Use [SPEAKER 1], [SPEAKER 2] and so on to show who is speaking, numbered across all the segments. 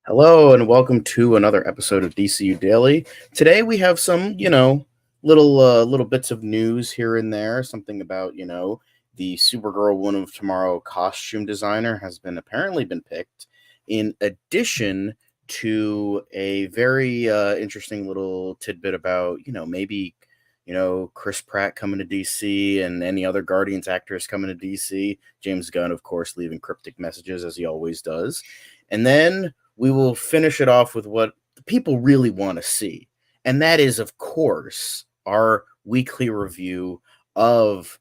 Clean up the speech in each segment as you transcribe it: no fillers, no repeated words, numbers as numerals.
[SPEAKER 1] Hello and welcome to another episode of DCU Daily. Today we have some, little bits of news here and there. Something about, the Supergirl Woman of Tomorrow costume designer has apparently been picked. In addition to a very interesting little tidbit about, maybe, Chris Pratt coming to DC and any other Guardians actors coming to DC. James Gunn, of course, leaving cryptic messages as he always does. And then we will finish it off with what the people really want to see. And that is, of course, our weekly review of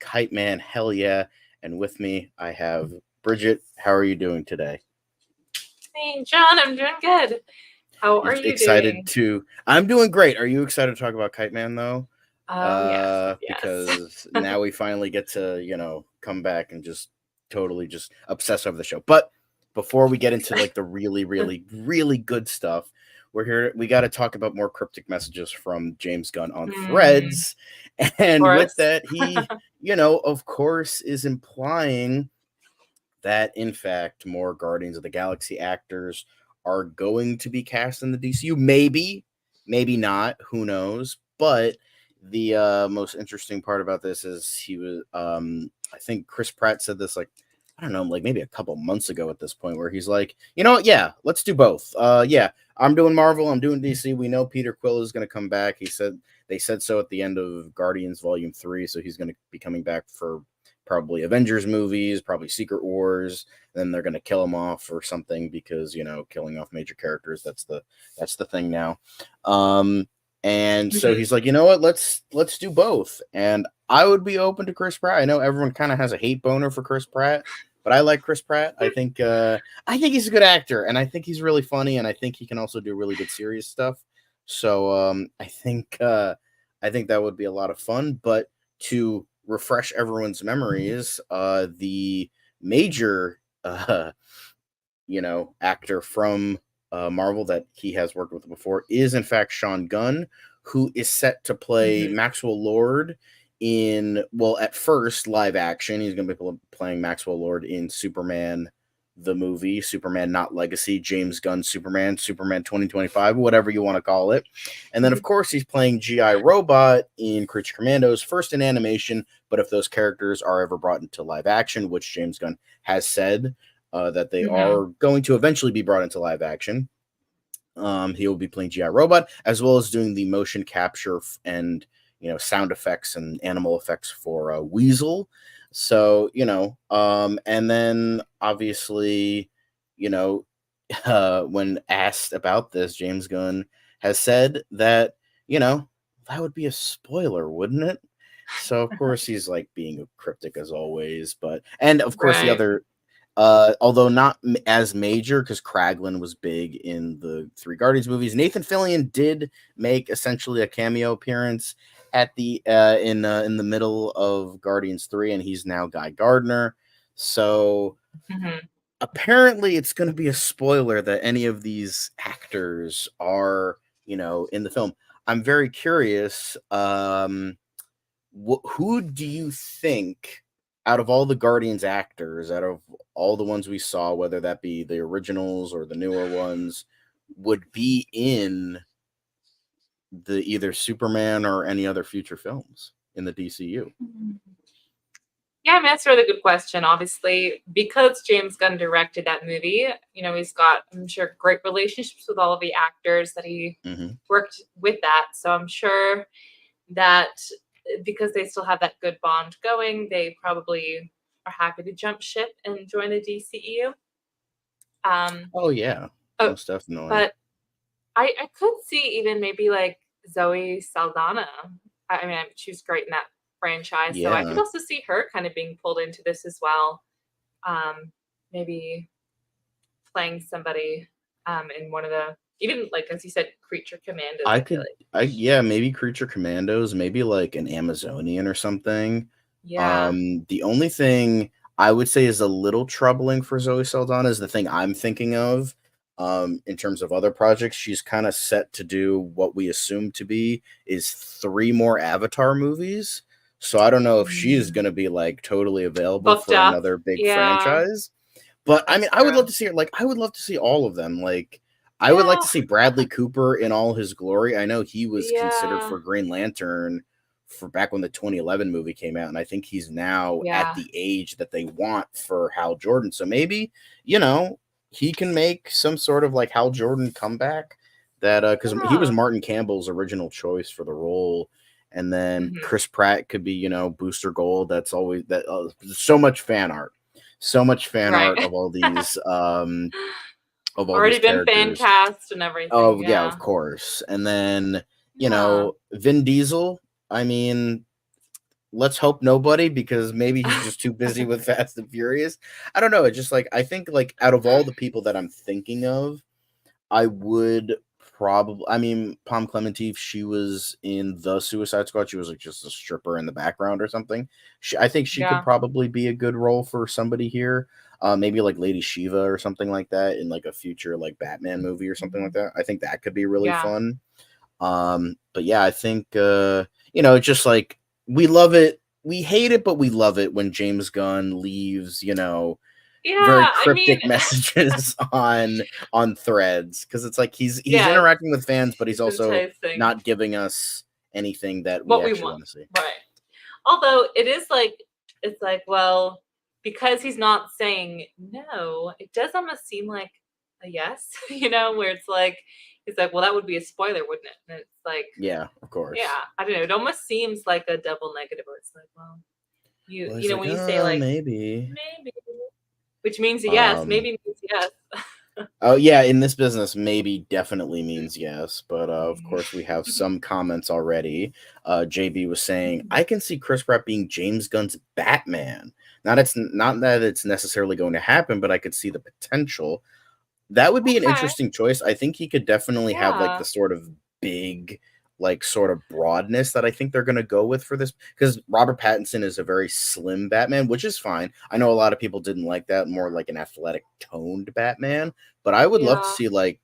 [SPEAKER 1] Kite-Man. Hell yeah. And with me, I have Bridget. How are you doing today?
[SPEAKER 2] Hey, John, I'm doing good. How are you
[SPEAKER 1] excited
[SPEAKER 2] doing?
[SPEAKER 1] I'm doing great. Are you excited to talk about Kite-Man, though?
[SPEAKER 2] Yes.
[SPEAKER 1] Because now we finally get to, come back and just totally just obsess over the show. But before we get into like the really, really, really good stuff, we got to talk about more cryptic messages from James Gunn on Threads. And with that, he, of course, is implying that, in fact, more Guardians of the Galaxy actors are going to be cast in the DCU. Maybe not. Who knows? But the most interesting part about this is he was, I think Chris Pratt said this, like, I don't know, like maybe a couple months ago at this point, where he's like, you know what? Yeah, let's do both. Yeah, I'm doing Marvel, I'm doing DC. We know Peter Quill is going to come back. They said so at the end of Guardians Volume 3, so he's going to be coming back for probably Avengers movies, probably Secret Wars. Then they're going to kill him off or something because, killing off major characters, that's the thing now. And so he's like, you know what? Let's do both. And I would be open to Chris Pratt. I know everyone kind of has a hate boner for Chris Pratt, but I like Chris Pratt. I think he's a good actor, and I think he's really funny, and I think he can also do really good serious stuff. So I think that would be a lot of fun. But to refresh everyone's memories, the major actor from Marvel that he has worked with before is in fact Sean Gunn, who is set to play Maxwell Lord in, well, at first live action. He's going to be playing Maxwell Lord in Superman the movie, Superman Not Legacy, James Gunn Superman 2025, whatever you want to call it. And then, of course, he's playing G.I. Robot in Creature Commandos, first in animation, but if those characters are ever brought into live action, which James Gunn has said that they are going to eventually be brought into live action, he will be playing G.I. Robot, as well as doing the motion capture and sound effects and animal effects for Weasel. So, and then obviously, when asked about this, James Gunn has said that, that would be a spoiler, wouldn't it? So, of course, he's like being cryptic as always. And of course, the other, although not as major, because Kraglin was big in the 3 Guardians movies, Nathan Fillion did make essentially a cameo appearance at the in the middle of Guardians 3, and he's now Guy Gardner. So apparently it's going to be a spoiler that any of these actors are, in the film. I'm very curious. Who do you think, out of all the Guardians actors, out of all the ones we saw, whether that be the originals or the newer ones, would be in the either Superman or any other future films in the DCU?
[SPEAKER 2] Yeah, I mean, that's a really good question. Obviously, because James Gunn directed that movie, he's got, I'm sure, great relationships with all of the actors that he worked with that. So I'm sure that because they still have that good bond going, they probably are happy to jump ship and join the DCU.
[SPEAKER 1] Oh yeah, most definitely.
[SPEAKER 2] But I could see even maybe like Zoe Saldana. I mean, she's great in that franchise, so I could also see her kind of being pulled into this as well. Maybe playing somebody in one of the, even like as you said, Creature Commandos.
[SPEAKER 1] Maybe Creature Commandos, maybe like an Amazonian or something.
[SPEAKER 2] Yeah.
[SPEAKER 1] The only thing I would say is a little troubling for Zoe Saldana is the thing I'm thinking of. In terms of other projects, she's kind of set to do what we assume to be is 3 more Avatar movies. So I don't know if she is going to be like totally available for another big franchise. But I
[SPEAKER 2] That's
[SPEAKER 1] mean, I would
[SPEAKER 2] true.
[SPEAKER 1] love to see it. Like, I would love to see all of them. Like, I would like
[SPEAKER 2] Yeah.
[SPEAKER 1] to see Bradley Cooper in all his glory. I know he was considered
[SPEAKER 2] Yeah.
[SPEAKER 1] for Green Lantern for back when the 2011 movie came out, and I think he's now at
[SPEAKER 2] Yeah.
[SPEAKER 1] the age that they want for Hal Jordan. So maybe, you know, he can make some sort of like Hal Jordan comeback. That because he was
[SPEAKER 2] Yeah.
[SPEAKER 1] Martin Campbell's original choice for the role, and then
[SPEAKER 2] Mhm.
[SPEAKER 1] Chris Pratt could be, you know, Booster Gold. That's always that. So much fan art, so much fan
[SPEAKER 2] Right.
[SPEAKER 1] art of all these
[SPEAKER 2] Already been fan
[SPEAKER 1] characters.
[SPEAKER 2] cast and everything.
[SPEAKER 1] Oh yeah, of
[SPEAKER 2] Yeah.
[SPEAKER 1] course. And then, you
[SPEAKER 2] Yeah.
[SPEAKER 1] know, Vin Diesel. I mean, let's hope nobody, because maybe he's just too busy with Fast and Furious. I don't know. It's just like, I think like out of all the people that I'm thinking of, I would probably, I mean, Pom Clemente, she was in the Suicide Squad. She was like just a stripper in the background or something. I think she could
[SPEAKER 2] Yeah.
[SPEAKER 1] probably be a good role for somebody here. Maybe like Lady Shiva or something like that in like a future like Batman movie or something like that. I think that could be really
[SPEAKER 2] Yeah.
[SPEAKER 1] fun. But yeah, I think you know, just like we love it, we hate it, but we love it when James Gunn leaves, you know, very
[SPEAKER 2] Yeah. I mean,
[SPEAKER 1] cryptic messages on threads, because it's like he's
[SPEAKER 2] yes,
[SPEAKER 1] interacting with fans, but he's
[SPEAKER 2] it's
[SPEAKER 1] also
[SPEAKER 2] enticing.
[SPEAKER 1] not giving us anything that we
[SPEAKER 2] What we
[SPEAKER 1] actually
[SPEAKER 2] want.
[SPEAKER 1] want to see.
[SPEAKER 2] Right. Although it is like, it's like, well, because he's not saying no, it does almost seem like a yes, where it's like, he's like, well, that would be a spoiler, wouldn't it? And it's like,
[SPEAKER 1] Yeah, of
[SPEAKER 2] yeah,
[SPEAKER 1] course.
[SPEAKER 2] I don't know. It almost seems like a double negative where it's like, well,
[SPEAKER 1] Well, he's like,
[SPEAKER 2] when you say like,
[SPEAKER 1] maybe.
[SPEAKER 2] maybe, which means a yes,
[SPEAKER 1] Um,
[SPEAKER 2] maybe means yes.
[SPEAKER 1] oh yeah, in this business, maybe definitely means yes, but of course we have some comments already. JB was saying, I can see Chris Pratt being James Gunn's Batman. Not that it's necessarily going to happen, but I could see the potential. That would be an
[SPEAKER 2] Okay.
[SPEAKER 1] interesting choice. I think he could definitely have like
[SPEAKER 2] Yeah.
[SPEAKER 1] the sort of big, like sort of broadness that I think they're going to go with for this, because Robert Pattinson is a very slim Batman, which is fine. I know a lot of people didn't like that, more like an athletic toned Batman, but I would love to
[SPEAKER 2] Yeah.
[SPEAKER 1] see like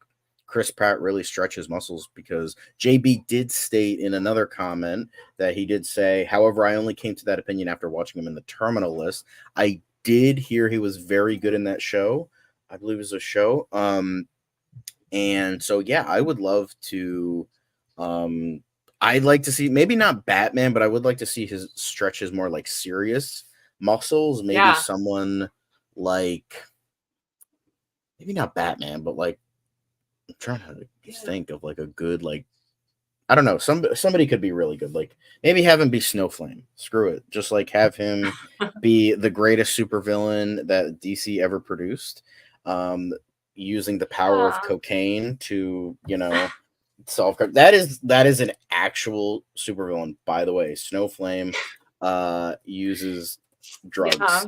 [SPEAKER 1] Chris Pratt really stretch his muscles, because JB did state in another comment that he did say, however, I only came to that opinion after watching him in the Terminal List. I did hear he was very good in that show. I believe it was a show. And so yeah, I would love to. Um, I'd like to see, maybe not Batman, but I would like to see his stretches more like serious muscles. Maybe
[SPEAKER 2] Yeah.
[SPEAKER 1] someone like, maybe not Batman, but like I'm trying to think of like a good, like, I don't know, somebody could be really good. Like maybe have him be Snowflame. Screw it, just like have him be the greatest supervillain that DC ever produced. Using the power of
[SPEAKER 2] Yeah.
[SPEAKER 1] cocaine to, you know, solve crime. That is an actual supervillain, by the way. Snowflame uses drugs
[SPEAKER 2] Yeah.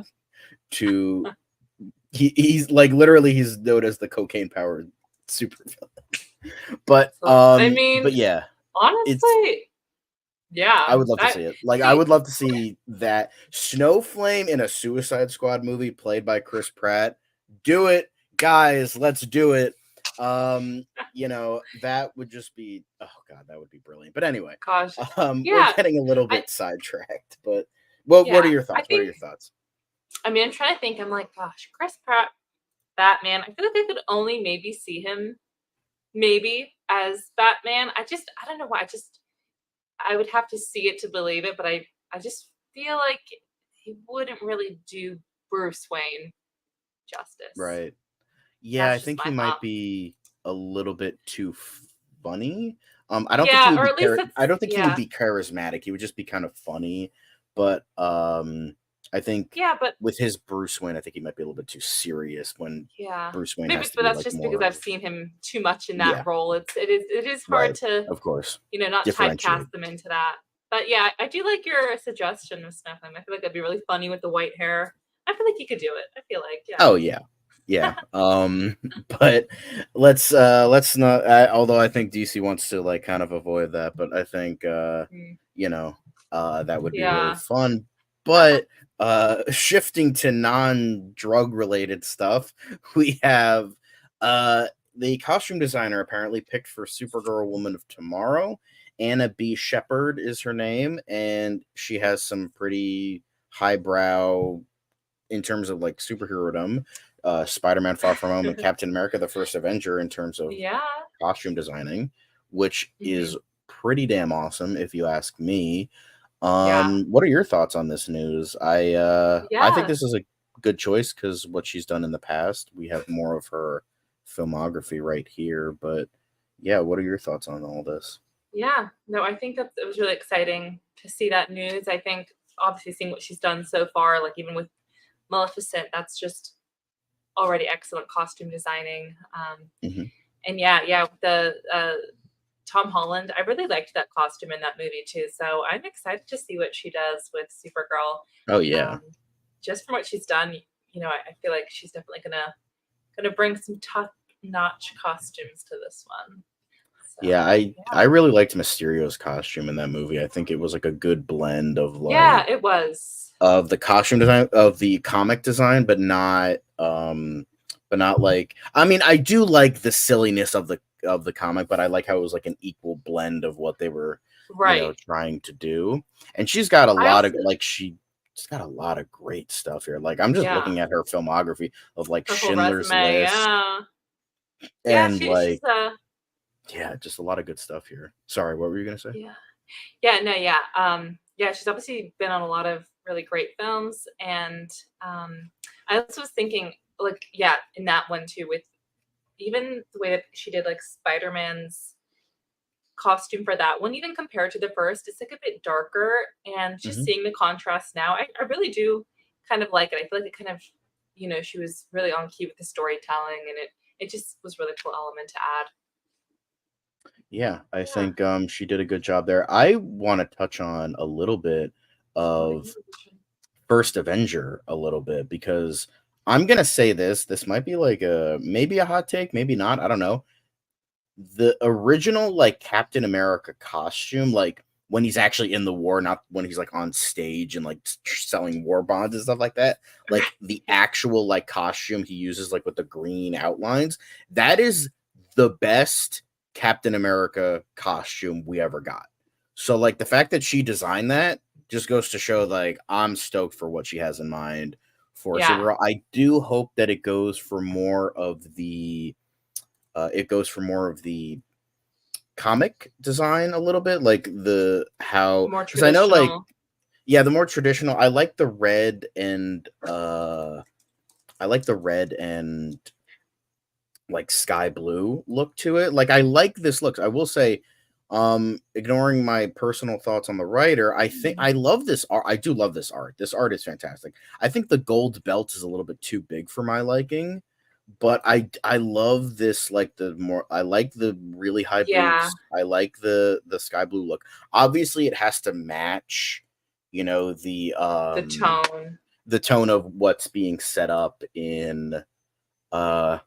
[SPEAKER 1] to he's like literally he's known as the cocaine powered supervillain. But
[SPEAKER 2] I mean,
[SPEAKER 1] yeah, it's
[SPEAKER 2] honestly,
[SPEAKER 1] I
[SPEAKER 2] yeah.
[SPEAKER 1] would love to
[SPEAKER 2] I
[SPEAKER 1] see it. Like I
[SPEAKER 2] see.
[SPEAKER 1] would love to see that Snowflame in a Suicide Squad movie played by Chris Pratt. Do it, guys, let's do it. You know, that would just be, oh god, that would be brilliant. But anyway,
[SPEAKER 2] Gosh,
[SPEAKER 1] we're
[SPEAKER 2] yeah.
[SPEAKER 1] getting a little
[SPEAKER 2] I
[SPEAKER 1] bit sidetracked, but what are
[SPEAKER 2] yeah.
[SPEAKER 1] your
[SPEAKER 2] I
[SPEAKER 1] thoughts? What are
[SPEAKER 2] think.
[SPEAKER 1] your thoughts?
[SPEAKER 2] I mean, I'm trying to think. I'm like, gosh, Chris Pratt, Batman. I feel like I could only maybe see him maybe as Batman. I don't know why. I would have to see it to believe it, but I just feel like he wouldn't really do Bruce Wayne justice.
[SPEAKER 1] Right. Yeah, I
[SPEAKER 2] That's just
[SPEAKER 1] think he
[SPEAKER 2] my
[SPEAKER 1] might
[SPEAKER 2] thought.
[SPEAKER 1] be a little bit too funny. I don't think he
[SPEAKER 2] Yeah,
[SPEAKER 1] would
[SPEAKER 2] or
[SPEAKER 1] be
[SPEAKER 2] at least
[SPEAKER 1] I
[SPEAKER 2] it's
[SPEAKER 1] don't think he would
[SPEAKER 2] yeah.
[SPEAKER 1] be charismatic. He would just be kind of funny. But I think
[SPEAKER 2] Yeah, but
[SPEAKER 1] with his Bruce Wayne, I think he might be a little bit too serious when
[SPEAKER 2] yeah.
[SPEAKER 1] Bruce Wayne
[SPEAKER 2] Maybe
[SPEAKER 1] has to
[SPEAKER 2] but
[SPEAKER 1] be
[SPEAKER 2] that's
[SPEAKER 1] like
[SPEAKER 2] just because
[SPEAKER 1] more
[SPEAKER 2] I've
[SPEAKER 1] of,
[SPEAKER 2] seen him too much in that
[SPEAKER 1] yeah,
[SPEAKER 2] role. It is hard
[SPEAKER 1] right.
[SPEAKER 2] to,
[SPEAKER 1] Of course.
[SPEAKER 2] not
[SPEAKER 1] Differentiate.
[SPEAKER 2] typecast them into that. But yeah, I do like your suggestion of Snuffling. I feel like that'd be really funny with the white hair. I feel like you could do it. I feel like, yeah.
[SPEAKER 1] Oh yeah. Yeah. But let's not although I think DC wants to like kind of avoid that, but I think
[SPEAKER 2] Mm,
[SPEAKER 1] you know, that would be really
[SPEAKER 2] yeah.
[SPEAKER 1] fun. But shifting to non-drug related stuff, we have the costume designer apparently picked for Supergirl Woman of Tomorrow. Anna B. Sheppard is her name, and she has some pretty highbrow in terms of like superherodom. Spider-Man Far From Home and Captain America: The First Avenger in terms of
[SPEAKER 2] Yeah.
[SPEAKER 1] costume designing, which is
[SPEAKER 2] Mhm.
[SPEAKER 1] pretty damn awesome if you ask me.
[SPEAKER 2] Yeah.
[SPEAKER 1] What are your thoughts on this news? I think
[SPEAKER 2] Yeah.
[SPEAKER 1] this is a good choice because what she's done in the past, we have more of her filmography right here. But yeah, what are your thoughts on all this?
[SPEAKER 2] Yeah. No, I think it was really exciting to see that news. I think obviously seeing what she's done so far, like even with Maleficent, that's just already excellent costume designing.
[SPEAKER 1] Hmm.
[SPEAKER 2] And yeah, the Tom Holland, I really liked that costume in that movie too. So I'm excited to see what she does with Supergirl.
[SPEAKER 1] Oh yeah.
[SPEAKER 2] Um, just from what she's done, I feel like she's definitely gonna bring some top notch costumes to this one.
[SPEAKER 1] Yeah,
[SPEAKER 2] So
[SPEAKER 1] I really liked Mysterio's costume in that movie. I think it was like a good blend of
[SPEAKER 2] yeah,
[SPEAKER 1] like
[SPEAKER 2] it was.
[SPEAKER 1] of the costume design of the comic design, but not like I mean, I do like the silliness of the comic, but I like how it was like an equal blend of what they were,
[SPEAKER 2] Right.
[SPEAKER 1] trying to do. And she's got a
[SPEAKER 2] I
[SPEAKER 1] lot of
[SPEAKER 2] also
[SPEAKER 1] like she's got a lot of great stuff here. Like I'm just
[SPEAKER 2] yeah,
[SPEAKER 1] looking at her filmography of like
[SPEAKER 2] her whole
[SPEAKER 1] Schindler's
[SPEAKER 2] resume,
[SPEAKER 1] List
[SPEAKER 2] yeah. Yeah,
[SPEAKER 1] and
[SPEAKER 2] she's
[SPEAKER 1] like yeah, just a lot of good stuff here. Sorry, what were you gonna say?
[SPEAKER 2] yeah. Yeah, no, yeah. Yeah, she's obviously been on a lot of really great films. And I also was thinking, like, yeah, in that one too, with even the way that she did like Spider-Man's costume for that one, even compared to the first, it's like a bit darker. And just
[SPEAKER 1] Hmm.
[SPEAKER 2] seeing the contrast now, I really do kind of like it. I feel like it kind of, she was really on key with the storytelling, and it just was really cool element to add.
[SPEAKER 1] Yeah, I
[SPEAKER 2] Yeah.
[SPEAKER 1] think she did a good job there. I want to touch on a little bit
[SPEAKER 2] Oh,
[SPEAKER 1] of
[SPEAKER 2] yeah.
[SPEAKER 1] First Avenger a little bit because I'm gonna say this. This might be like a maybe a hot take, maybe not. I don't know. The original like Captain America costume, like when he's actually in the war, not when he's like on stage and like selling war bonds and stuff like that. Like the
[SPEAKER 2] Yeah.
[SPEAKER 1] actual like costume he uses, like with the green outlines, that is the best Captain America costume we ever got. So like the fact that she designed that just goes to show like I'm stoked for what she has in mind for
[SPEAKER 2] Yeah.
[SPEAKER 1] Supergirl. I do hope that it goes for more of the comic design a little bit, like the how
[SPEAKER 2] More
[SPEAKER 1] because I know like
[SPEAKER 2] traditional.
[SPEAKER 1] yeah, the more traditional. I like the red and like sky blue look to it. Like I like this look. I will say, ignoring my personal thoughts on the writer, I think
[SPEAKER 2] Mhm.
[SPEAKER 1] I love this art. I do love this art. This art is fantastic. I think the gold belt is a little bit too big for my liking, but I love this like the more I like the really high
[SPEAKER 2] Yeah,
[SPEAKER 1] boots. I like the sky blue look. Obviously it has to match, you know,
[SPEAKER 2] the tone.
[SPEAKER 1] the tone of what's being set up in uh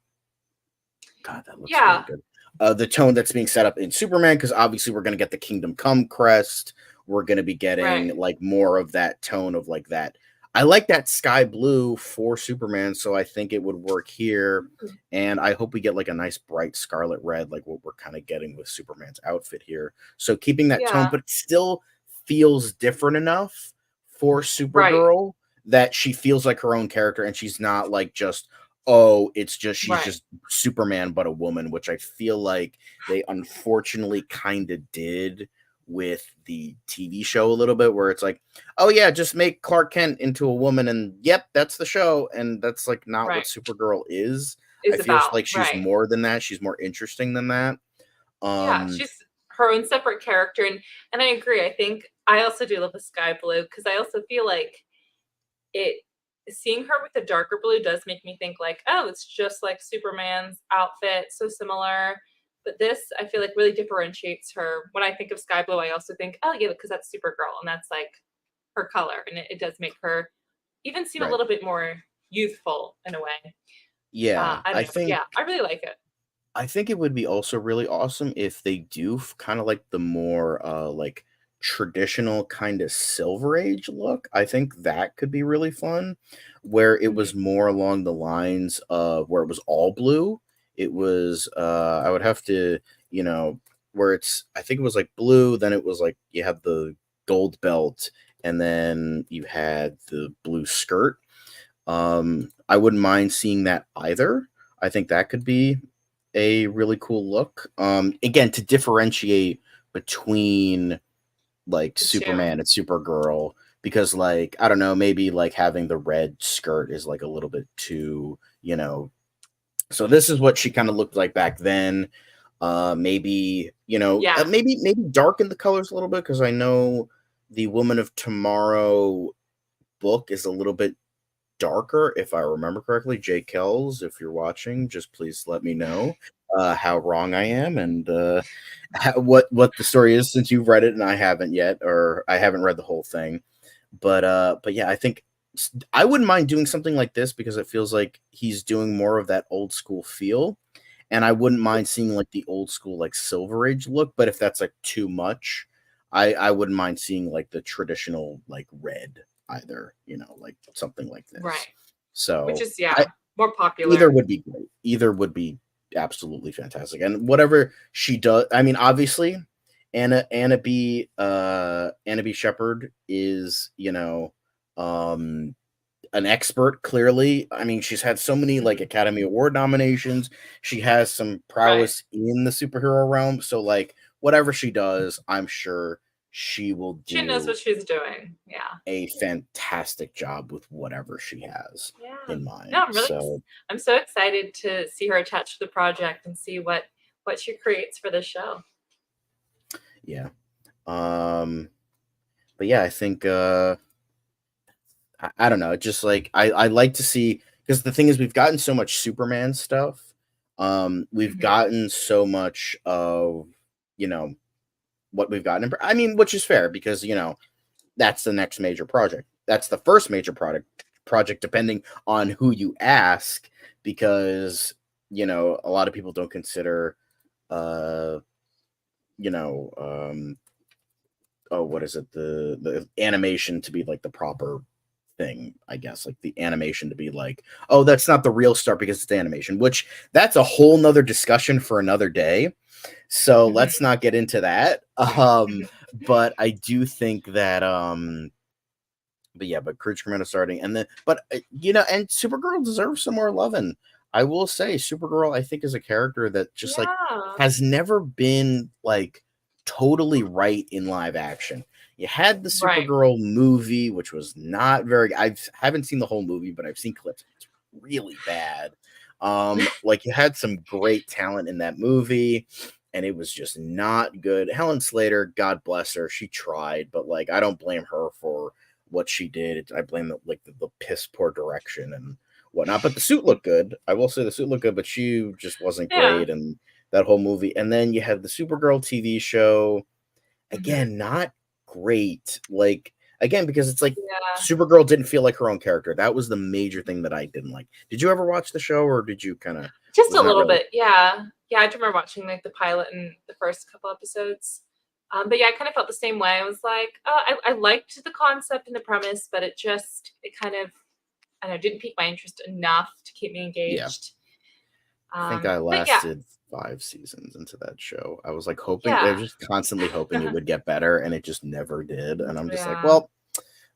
[SPEAKER 1] God, that looks really
[SPEAKER 2] Yeah,
[SPEAKER 1] good. The tone that's being set up in Superman, because obviously we're gonna get the Kingdom Come crest. We're gonna be
[SPEAKER 2] right.
[SPEAKER 1] getting like more of that tone of like that. I like that sky blue for Superman, so I think it would work here.
[SPEAKER 2] Mm,
[SPEAKER 1] And I hope we get like a nice bright scarlet red, like what we're kind of getting with Superman's outfit here. So keeping that tone,
[SPEAKER 2] yeah,
[SPEAKER 1] but it still feels different enough for
[SPEAKER 2] right,
[SPEAKER 1] Supergirl that she feels like her own character and she's not like just oh, it's just she's
[SPEAKER 2] right.
[SPEAKER 1] just Superman but a woman, which I feel like they unfortunately kind of did with the TV show a little bit, where it's like, oh yeah, just make Clark Kent into a woman, and yep, that's the show, and that's like not what
[SPEAKER 2] Right.
[SPEAKER 1] Supergirl is. I
[SPEAKER 2] Is
[SPEAKER 1] feel
[SPEAKER 2] about,
[SPEAKER 1] like she's
[SPEAKER 2] right.
[SPEAKER 1] more than that. She's more interesting than that.
[SPEAKER 2] Yeah,
[SPEAKER 1] Um,
[SPEAKER 2] she's her own separate character, and I agree. I think I also do love the sky blue because I also feel like it seeing her with the darker blue does make me think like, oh, it's just like Superman's outfit, so similar. But this, I feel like, really differentiates her. When I think of sky blue, I also think, oh yeah, because that's Supergirl, and that's like her color, and it does make her even seem a
[SPEAKER 1] right.
[SPEAKER 2] little bit more youthful in a way.
[SPEAKER 1] Yeah,
[SPEAKER 2] I don't know, but yeah, I really like it.
[SPEAKER 1] I think it would be also really awesome if they do kind of like the more like traditional kind of Silver Age look. I think that could be really fun, where it
[SPEAKER 2] Mhm.
[SPEAKER 1] was more along the lines of where it was all blue. It was I would have to, you know, where it's I think it was like blue, then it was like you had the gold belt and then you had the blue skirt I wouldn't mind seeing that either. I think that could be a really cool look. Again, to differentiate between like
[SPEAKER 2] The two.
[SPEAKER 1] Superman and Supergirl, because like I don't know, maybe like having the red skirt is like a little bit too, So this is what she kind of looked like back then. Maybe
[SPEAKER 2] Yeah.
[SPEAKER 1] maybe darken the colors a little bit, because I know the Woman of Tomorrow book is a little bit darker, if I remember correctly. Jay Kells, if you're watching, just please let me know how wrong I am, and what the story is, since you've read it and I haven't yet, or I haven't read the whole thing. But yeah, I think I wouldn't mind doing something like this, because it feels like he's doing more of that old school feel, and I wouldn't mind seeing like the old school like Silver Age look. But if that's like too much, I wouldn't mind seeing like the traditional like red either, like something like this.
[SPEAKER 2] Right. Which
[SPEAKER 1] So
[SPEAKER 2] is more popular.
[SPEAKER 1] either would be great. Either would be absolutely fantastic. And whatever she does, I mean, obviously, Anna B. Sheppard is, an expert, clearly. I mean, she's had so many like Academy Award nominations. She has some prowess in the superhero realm. So like whatever she does, I'm sure she will do.
[SPEAKER 2] She knows what she's doing. Yeah.
[SPEAKER 1] A fantastic job with whatever she has in mind.
[SPEAKER 2] No, I'm so excited to see her attached to the project and see what she creates for the show.
[SPEAKER 1] Yeah. But yeah, I think I don't know, just like I like to see, because the thing is, we've gotten so much Superman stuff. We've gotten so much of what we've gotten. I mean, which is fair, because that's the next major project. That's the first major project, depending on who you ask, because a lot of people don't consider what is it, the animation to be like the proper thing, I guess, like the animation to be like, oh, that's not the real start because it's animation, which that's a whole nother discussion for another day. So let's not get into that. But I do think that but Courage Commando starting, and then and Supergirl deserves some more loving. I will say Supergirl, I think, is a character that just like has never been like totally right in live action. You had the Supergirl movie, which was not very. I haven't seen the whole movie, but I've seen clips. It's really bad. Like you had some great talent in that movie, and it was just not good. Helen Slater, God bless her, she tried, but like I don't blame her for what she did. I blame the piss poor direction and whatnot. But the suit looked good. I will say the suit looked good, but she just wasn't great, and that whole movie. And then you had the Supergirl TV show. Again, not great. Like again, because it's like Supergirl didn't feel like her own character. That was the major thing that I didn't like. Did you ever watch the show, or did you kind of
[SPEAKER 2] just a little bit? Yeah, I do remember watching like the pilot and the first couple episodes. But yeah, I kind of felt the same way. I was like, oh, I liked the concept and the premise, but it kind of, I don't know, didn't pique my interest enough to keep me engaged.
[SPEAKER 1] I think I lasted 5 seasons into that show. I was like hoping, I was just constantly hoping it would get better, and it just never did. And I'm just like, well,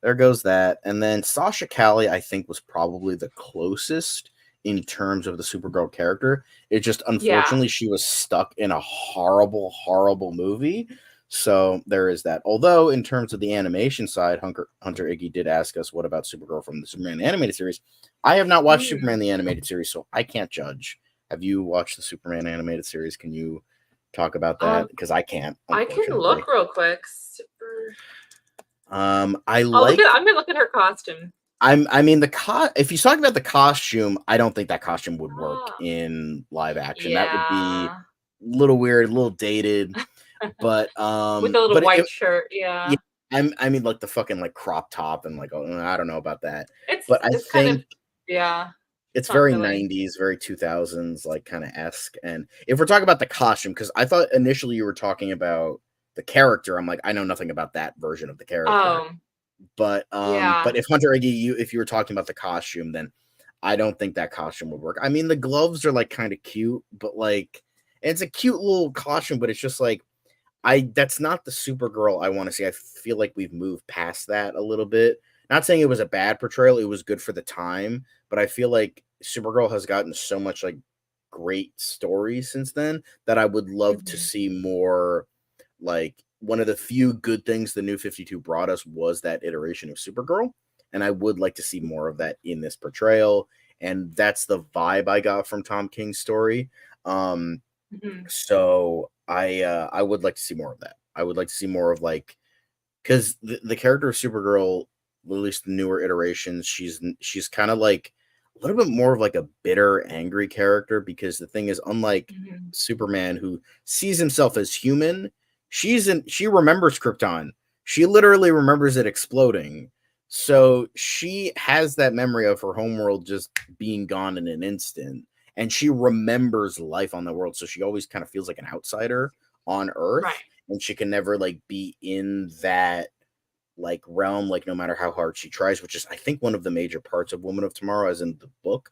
[SPEAKER 1] there goes that. And then Sasha Calle, I think, was probably the closest in terms of the Supergirl character. It just, unfortunately, she was stuck in a horrible, horrible movie. So there is that. Although in terms of the animation side, Hunter Iggy did ask us, what about Supergirl from the Superman animated series? I have not watched Superman the animated series, so I can't judge. Have you watched the Superman animated series? Can you talk about that? Because I can't.
[SPEAKER 2] I can look real quick.
[SPEAKER 1] I'm
[SPEAKER 2] gonna look at her costume.
[SPEAKER 1] If you talk about the costume, I don't think that costume would work in live action. That would be a little weird, a little dated. But
[SPEAKER 2] with a little white shirt,
[SPEAKER 1] I mean, like the fucking like crop top and like, I don't know about that.
[SPEAKER 2] It's
[SPEAKER 1] kind
[SPEAKER 2] of,
[SPEAKER 1] it's very really 90s, very 2000s, like kind of esque. And if we're talking about the costume, because I thought initially you were talking about the character, I'm like, I know nothing about that version of the character. But if Hunter Iggy, if you were talking about the costume, then I don't think that costume would work. I mean, the gloves are like kind of cute, but like it's a cute little costume, but it's just like that's not the Supergirl I want to see. I feel like we've moved past that a little bit. not saying it was a bad portrayal, it was good for the time, but I feel like Supergirl has gotten so much like great stories since then that I would love to see more. Like, one of the few good things the New 52 brought us was that iteration of Supergirl, and I would like to see more of that in this portrayal, and that's the vibe I got from Tom King's story. So I would like to see more of that. I would like to see more of, like, because the character of Supergirl, at least the newer iterations, she's kind of like a little bit more of like a bitter, angry character, because the thing is, unlike Superman, who sees himself as human, she remembers Krypton. She literally remembers it exploding. So she has that memory of her homeworld just being gone in an instant, and she remembers life on the world. So she always kind of feels like an outsider on Earth,
[SPEAKER 2] Right.
[SPEAKER 1] and she can never like be in that like realm, like no matter how hard she tries, which is I think one of the major parts of Woman of Tomorrow, as in the book.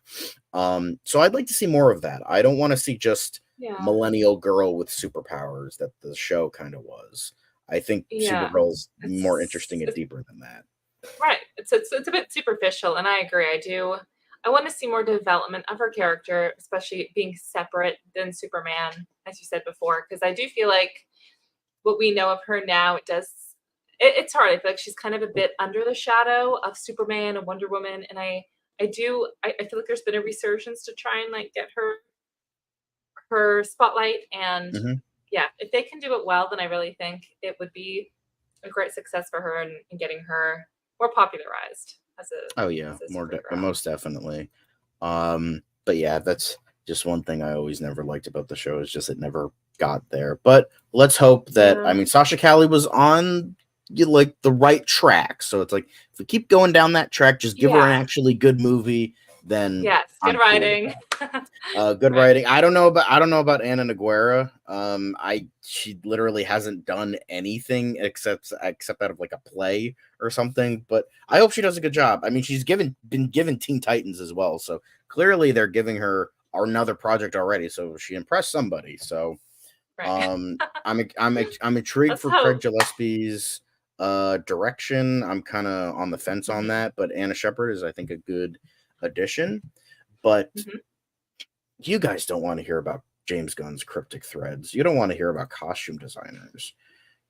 [SPEAKER 1] So I'd like to see more of that. I don't want to see just millennial girl with superpowers that the show kind of was. I think Supergirl's more interesting and deeper than that.
[SPEAKER 2] Right. It's a bit superficial, and I agree. I want to see more development of her character, especially being separate than Superman, as you said before, because I do feel like what we know of her now, it's hard. I feel like she's kind of a bit under the shadow of Superman and Wonder Woman, and I feel like there's been a resurgence to try and like get her spotlight, and if they can do it well, then I really think it would be a great success for her in getting her more popularized as a
[SPEAKER 1] most definitely. But yeah, that's just one thing I always never liked about the show, is just it never got there. But let's hope that I mean, Sasha Calle was on like the right track, so it's like if we keep going down that track, just give her an actually good movie, then
[SPEAKER 2] good writing.
[SPEAKER 1] Good writing. I don't know about Anna Nogueira. She literally hasn't done anything except out of like a play or something, but I hope she does a good job. I mean, she's been given Teen Titans as well, so clearly they're giving her another project already, so she impressed somebody. So I'm intrigued for Craig Gillespie's direction. I'm kind of on the fence on that, but Anna Sheppard is, I think, a good addition. But you guys don't want to hear about James Gunn's cryptic threads. You don't want to hear about costume designers.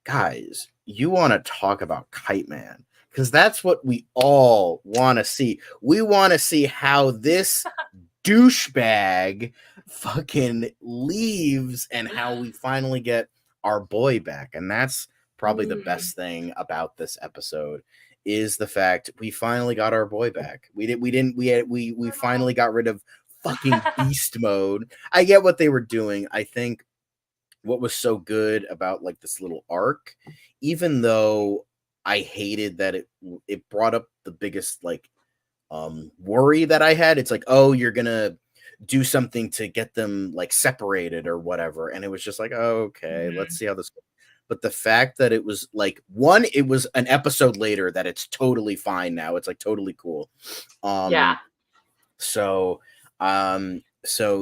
[SPEAKER 1] Guys, you want to talk about Kite-Man, because that's what we all want to see. We want to see how this douchebag fucking leaves and how we finally get our boy back. And that's probably the best thing about this episode, is the fact we finally got our boy back. We finally got rid of fucking beast mode. I get what they were doing. I think what was so good about like this little arc, even though I hated that it brought up the biggest like worry that I had. It's like, oh, you're gonna do something to get them like separated or whatever, and it was just like, oh, okay, let's see how this goes. But the fact that it was like it was an episode later that it's totally fine now. It's like totally cool. So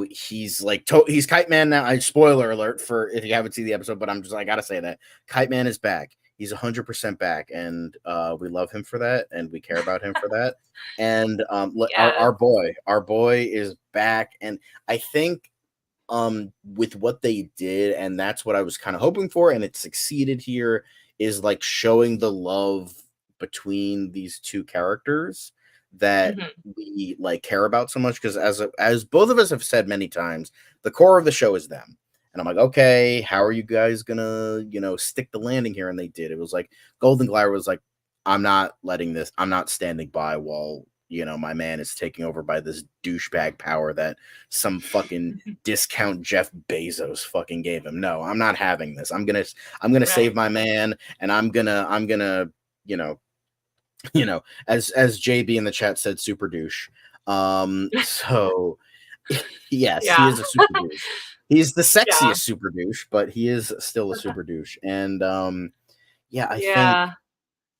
[SPEAKER 1] he's like he's Kite-Man now. Spoiler alert for if you haven't seen the episode, but I gotta say that Kite-Man is back. He's 100% back, and we love him for that, and we care about him for that. And our boy is back, and I think with what they did, and that's what I was kind of hoping for, and it succeeded here, is like showing the love between these two characters that we like care about so much, because as both of us have said many times, the core of the show is them. And I'm like, okay, how are you guys gonna, stick the landing here? And they did. It was like Golden Glider was like, I'm not standing by while, my man is taking over by this douchebag power that some fucking discount Jeff Bezos fucking gave him. No, I'm not having this. I'm gonna save my man, and I'm gonna, as JB in the chat said, super douche. So yes, he is a super douche. He's the sexiest super douche, but he is still a super douche. And I think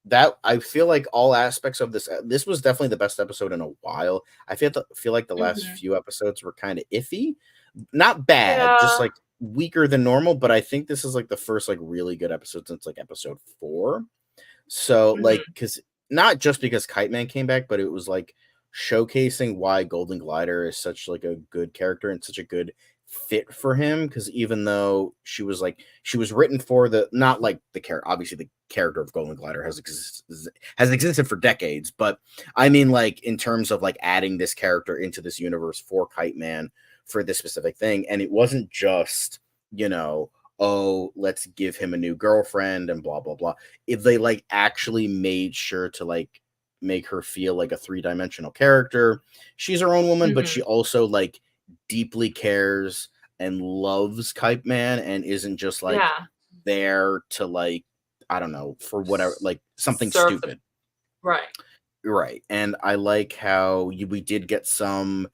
[SPEAKER 1] that I feel like all aspects of this was definitely the best episode in a while. I feel like the last few episodes were kind of iffy, not bad, just like weaker than normal. But I think this is like the first like really good episode since like episode 4. So like, because not just because Kite-Man came back, but it was like showcasing why Golden Glider is such like a good character and such a good fit for him. Because even though she was written for the not like the character, obviously the character of Golden Glider has existed for decades, but I mean like in terms of like adding this character into this universe for Kite-Man for this specific thing, and it wasn't just oh, let's give him a new girlfriend and blah blah blah. If they like actually made sure to like make her feel like a three-dimensional character. She's her own woman, but she also like deeply cares and loves Kite-Man and isn't just like there to like, I don't know, for whatever, like something stupid. Right. And I like how we did get some,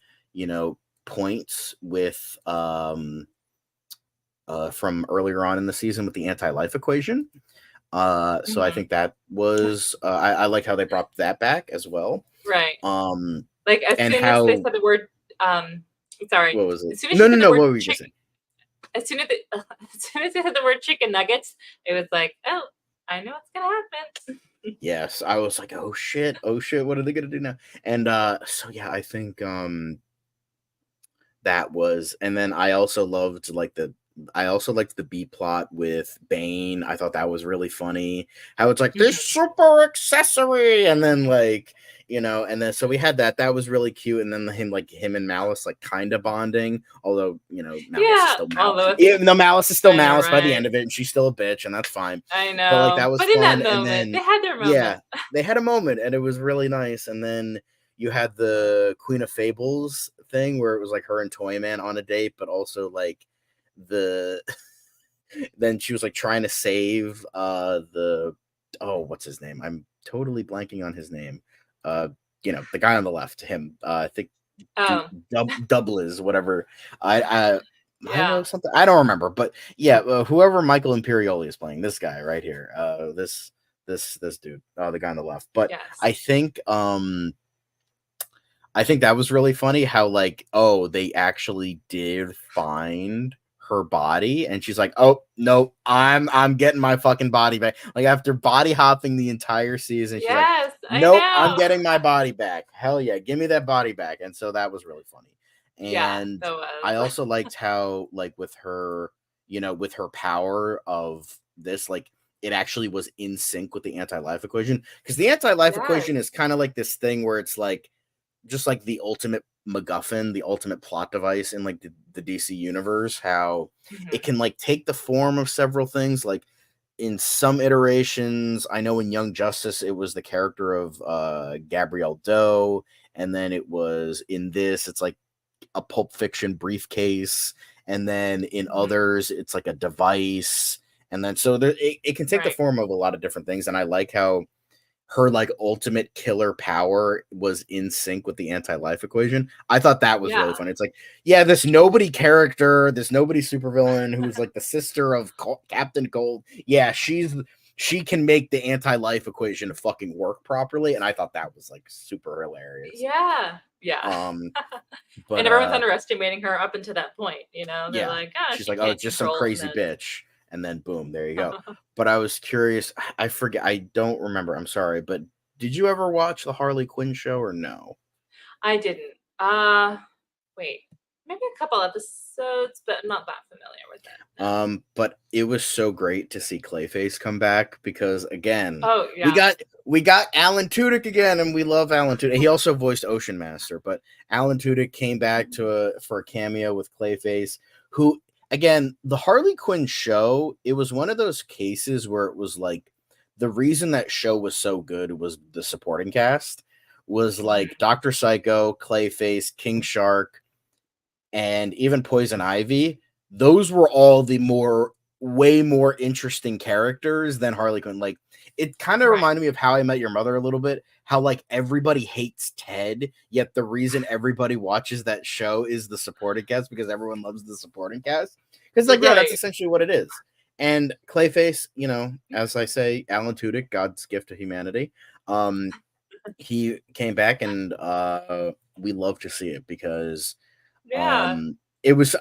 [SPEAKER 1] points with from earlier on in the season with the anti-life equation. So I think that was I like how they brought that back as well.
[SPEAKER 2] Right. Like as soon as they said the word sorry.
[SPEAKER 1] What was it?
[SPEAKER 2] As soon as
[SPEAKER 1] no, what were you saying?
[SPEAKER 2] As soon as they said the word chicken nuggets, it was like, oh, I know what's gonna happen.
[SPEAKER 1] Yes, I was like, oh shit, what are they gonna do now? And so yeah, I think that was, and then I also liked the B plot with Bane. I thought that was really funny. How it's like this super accessory, and then like and then so we had that. That was really cute. And then him and Malice like kind of bonding, although Malice is still Malice. Even though Malice is still Malice by the end of it, and she's still a bitch, and that's fine.
[SPEAKER 2] I know.
[SPEAKER 1] But like that was fun.
[SPEAKER 2] In that moment, then, they had their moment.
[SPEAKER 1] Yeah, they had a moment, and it was really nice. And then you had the Queen of Fables thing where it was like her and Toyman on a date, but also like then she was like trying to save what's his name? I'm totally blanking on his name. The guy on the left, him. I think Doubles, whatever. I know something. I don't remember, but yeah, whoever Michael Imperioli is playing, this guy right here. This dude, the guy on the left. But yes. I think that was really funny how like, oh, they actually did find her body, and she's like, oh no, I'm getting my fucking body back. Like after body hopping the entire season, she's like, nope, I'm getting my body back. Hell yeah, give me that body back. And so that was really funny. And I also liked how like with her, with her power of this, like it actually was in sync with the anti-life equation, because the anti-life equation is kind of like this thing where it's like just like the ultimate MacGuffin, the ultimate plot device in like the DC universe, how it can like take the form of several things. Like in some iterations, I know in Young Justice, it was the character of Gabrielle Doe. And then it was in this, it's like a Pulp Fiction briefcase. And then in others, it's like a device. And then so it can take the form of a lot of different things. And I like how her like ultimate killer power was in sync with the anti-life equation. I thought that was really funny. It's like, yeah, this nobody character, this nobody supervillain who's like the sister of Captain Cold. Yeah, she can make the anti-life equation fucking work properly, and I thought that was like super hilarious.
[SPEAKER 2] Yeah. But, and everyone's underestimating her up until that point. They're like, oh,
[SPEAKER 1] she's like, oh, just some crazy bitch. And then boom, there you go. But I was curious. I forget. I don't remember. I'm sorry. But did you ever watch the Harley Quinn show or no?
[SPEAKER 2] I didn't. Wait. Maybe a couple episodes, but I'm not that familiar with it.
[SPEAKER 1] No. But it was so great to see Clayface come back because again, we got Alan Tudyk again, and we love Alan Tudyk. He also voiced Ocean Master, but Alan Tudyk came back for a cameo with Clayface, who. Again, the Harley Quinn show, it was one of those cases where it was like the reason that show was so good was the supporting cast was like Dr. Psycho, Clayface, King Shark, and even Poison Ivy. Those were all the way more interesting characters than Harley Quinn. Like it kind of reminded me of How I Met Your Mother a little bit. How like everybody hates Ted, yet the reason everybody watches that show is the supporting cast because everyone loves the supporting cast. Because like yeah, that's essentially what it is. And Clayface, as I say, Alan Tudyk, God's gift to humanity. He came back, and we love to see it because it was.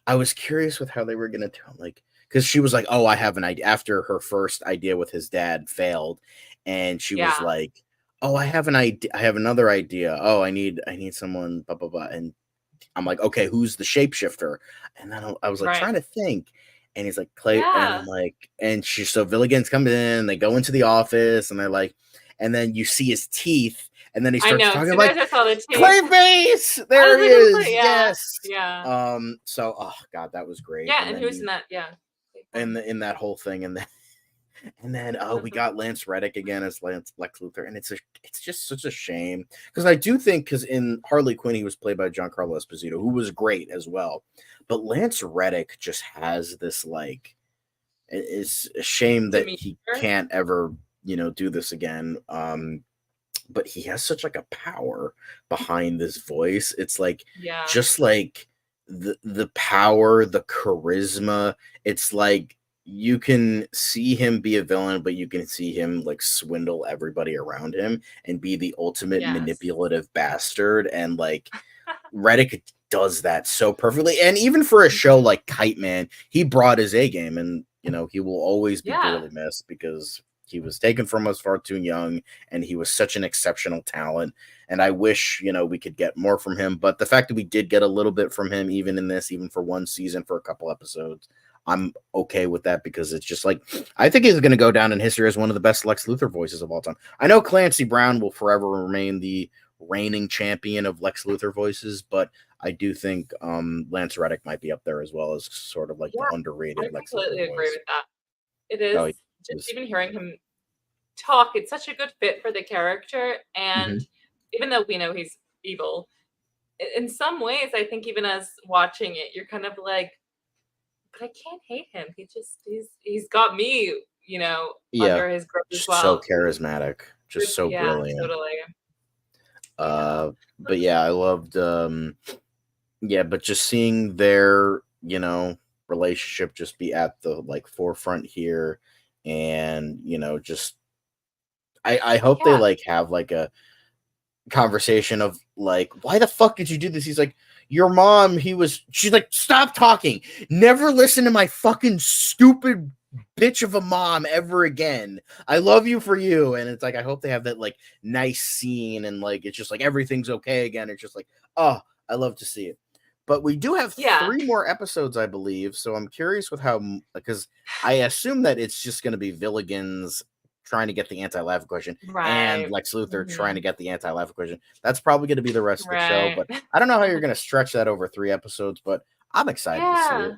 [SPEAKER 1] I was curious with how they were gonna tell, like, because she was like, "Oh, I have an idea." After her first idea with his dad failed, and she was like, "Oh, I have an idea. I have another idea. Oh, I need someone." Blah blah blah. And I'm like, "Okay, who's the shapeshifter?" And then I was like trying to think, and he's like, "Clay," and I'm like, and so Villigan's come in. They go into the office, and they're like, and then you see his teeth. And then he starts talking like Clayface. There he is. Yes.
[SPEAKER 2] Yeah.
[SPEAKER 1] So, oh god, that was great.
[SPEAKER 2] Yeah, and who's in that? Yeah.
[SPEAKER 1] In that whole thing, and then we got Lance Reddick again as Lex Luthor, and it's just such a shame because I do think because in Harley Quinn he was played by Giancarlo Esposito, who was great as well, but Lance Reddick just has this like it's a shame that he can't ever do this again. But he has such like a power behind this voice. It's like just like the power, the charisma. It's like you can see him be a villain, but you can see him like swindle everybody around him and be the ultimate manipulative bastard. And like Reddick does that so perfectly. And even for a show like Kite-Man, he brought his A game, and he will always be dearly missed because he was taken from us far too young, and he was such an exceptional talent. And I wish, we could get more from him. But the fact that we did get a little bit from him, even in this, even for one season, for a couple episodes, I'm okay with that because it's just like, I think he's going to go down in history as one of the best Lex Luthor voices of all time. I know Clancy Brown will forever remain the reigning champion of Lex Luthor voices, but I do think Lance Reddick might be up there as well as sort of like the underrated Lex Luthor voice. I
[SPEAKER 2] completely agree with that. It is just even hearing him talk, it's such a good fit for the character. And even though we know he's evil, in some ways, I think even as watching it, you're kind of like, but I can't hate him. He's got me, under his grip as well.
[SPEAKER 1] So charismatic, just so brilliant.
[SPEAKER 2] Totally.
[SPEAKER 1] But yeah, I loved but just seeing their, relationship just be at the like forefront here, and just I hope they like have like a conversation of like, why the fuck did you do this? He's like, your mom, she's like, stop talking, never listen to my fucking stupid bitch of a mom ever again. I love you for you. And it's like, I hope they have that like nice scene, and like it's just like everything's okay again. It's just like, oh, I love to see it. But we do have 3 more episodes, I believe. So I'm curious with how, because I assume that it's just going to be Villigan's trying to get the anti-life equation, and Lex Luthor trying to get the anti-life equation. That's probably going to be the rest of the show. But I don't know how you're going to stretch that over 3 episodes, but I'm excited to see it.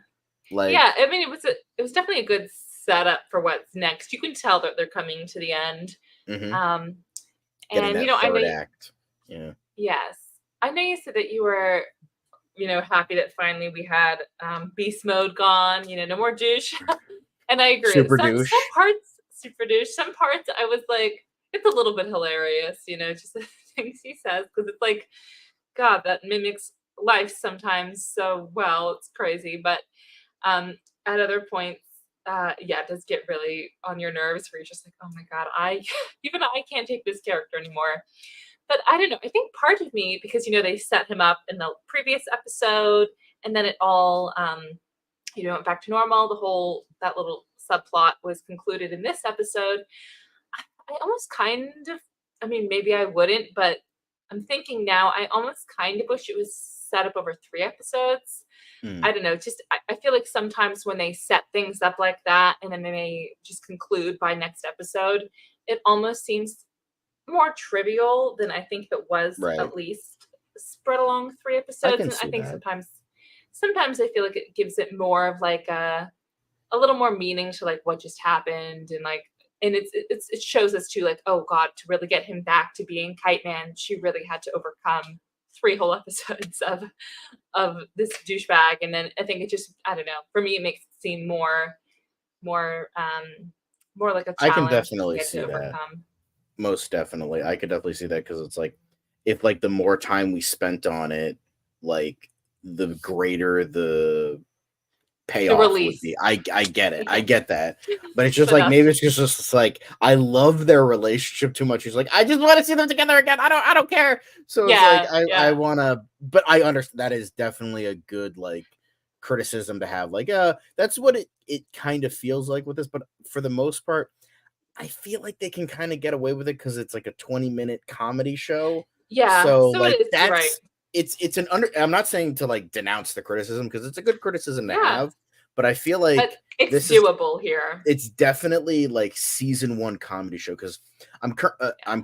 [SPEAKER 1] Like,
[SPEAKER 2] I mean, it was definitely a good setup for what's next. You can tell that they're coming to the end.
[SPEAKER 1] Getting
[SPEAKER 2] and
[SPEAKER 1] that third act. Yeah.
[SPEAKER 2] Yes. I know you said that you were happy that finally we had beast mode gone, no more douche. And I agree.
[SPEAKER 1] Super douche.
[SPEAKER 2] Some parts, super douche. Some parts I was like, it's a little bit hilarious, just the things he says, because it's like, God, that mimics life sometimes so well. It's crazy. But at other points, it does get really on your nerves where you're just like, oh my God, I can't take this character anymore. But I don't know. I think part of me, because, they set him up in the previous episode, and then it all, went back to normal. That little subplot was concluded in this episode. I almost kind of, maybe I wouldn't, but I'm thinking now, I almost kind of wish it was set up over 3 episodes. I don't know. Just, I feel like sometimes when they set things up like that, and then they may just conclude by next episode, it almost seems more trivial than I think it was at least spread along 3 episodes. And I think sometimes I feel like it gives it more of like a little more meaning to like what just happened, and like, and it shows us too, like, oh God, to really get him back to being Kite-Man, she really had to overcome 3 whole episodes of this douchebag. And then I think it just, I don't know, for me it makes it seem more like a challenge.
[SPEAKER 1] I can definitely see that. Most definitely. I could definitely see that, because it's like, if like the more time we spent on it, like the greater the payoff would be. I get it. I get that. But it's just like, maybe it's just like, I love their relationship too much. He's like, I just want to see them together again. I don't care. So it's like, I want to, but I understand that is definitely a good like criticism to have. Like, that's what it kind of feels like with this. But for the most part, I feel like they can kind of get away with it because it's like a 20-minute comedy show.
[SPEAKER 2] Yeah,
[SPEAKER 1] So
[SPEAKER 2] so it
[SPEAKER 1] like
[SPEAKER 2] is. You're right.
[SPEAKER 1] it's an under. I'm not saying to like denounce the criticism because it's a good criticism to
[SPEAKER 2] Yeah,
[SPEAKER 1] have, but I feel
[SPEAKER 2] but
[SPEAKER 1] like
[SPEAKER 2] it's
[SPEAKER 1] this is
[SPEAKER 2] doable here.
[SPEAKER 1] it's definitely like season 1 comedy show because I'm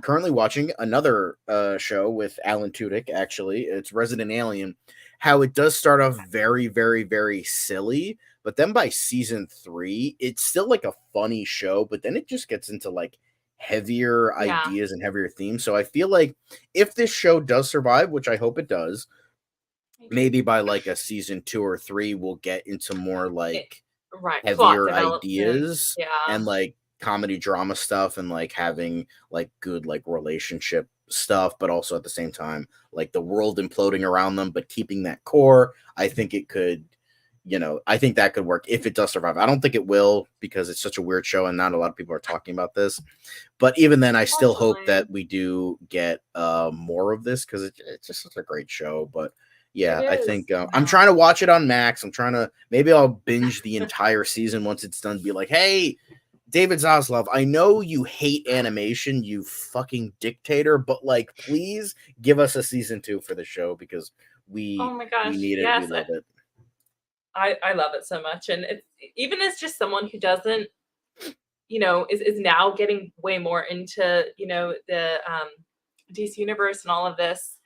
[SPEAKER 1] currently watching another show with Alan Tudyk. Actually, it's Resident Alien. How it does start off very, very, very silly, but then by season 3, it's still like a funny show. But then it just gets into like heavier
[SPEAKER 2] Yeah,
[SPEAKER 1] ideas and heavier themes. So I feel like if this show does survive, which I hope it does,
[SPEAKER 2] me too.
[SPEAKER 1] maybe by like a season 2 or 3, we'll get into more
[SPEAKER 2] It,
[SPEAKER 1] like
[SPEAKER 2] right, plot
[SPEAKER 1] heavier
[SPEAKER 2] development.
[SPEAKER 1] ideas
[SPEAKER 2] Yeah,
[SPEAKER 1] and like comedy drama stuff and like having like good like relationship stuff, but also at the same time like the world imploding around them, but keeping that core. I think it could, I think that could work if it does survive. I don't think it will because it's such a weird show and not a lot of people are talking about this. But even then, I still hope
[SPEAKER 2] unfortunately,
[SPEAKER 1] that we do get more of this because it's just such a great show. But
[SPEAKER 2] it
[SPEAKER 1] yeah, I
[SPEAKER 2] is.
[SPEAKER 1] think I'm
[SPEAKER 2] Yeah.
[SPEAKER 1] trying to watch it on Max. I'm trying to maybe I'll binge the entire season once it's done. Be like, hey, David Zaslav, I know you hate animation, you fucking dictator, but like, please give us a season 2 for the show because
[SPEAKER 2] Oh
[SPEAKER 1] we
[SPEAKER 2] my
[SPEAKER 1] we
[SPEAKER 2] gosh,
[SPEAKER 1] need it. We
[SPEAKER 2] yes,
[SPEAKER 1] love it.
[SPEAKER 2] I love it so much, and it's even as just someone who doesn't, is now getting way more into, the DC universe and all of this.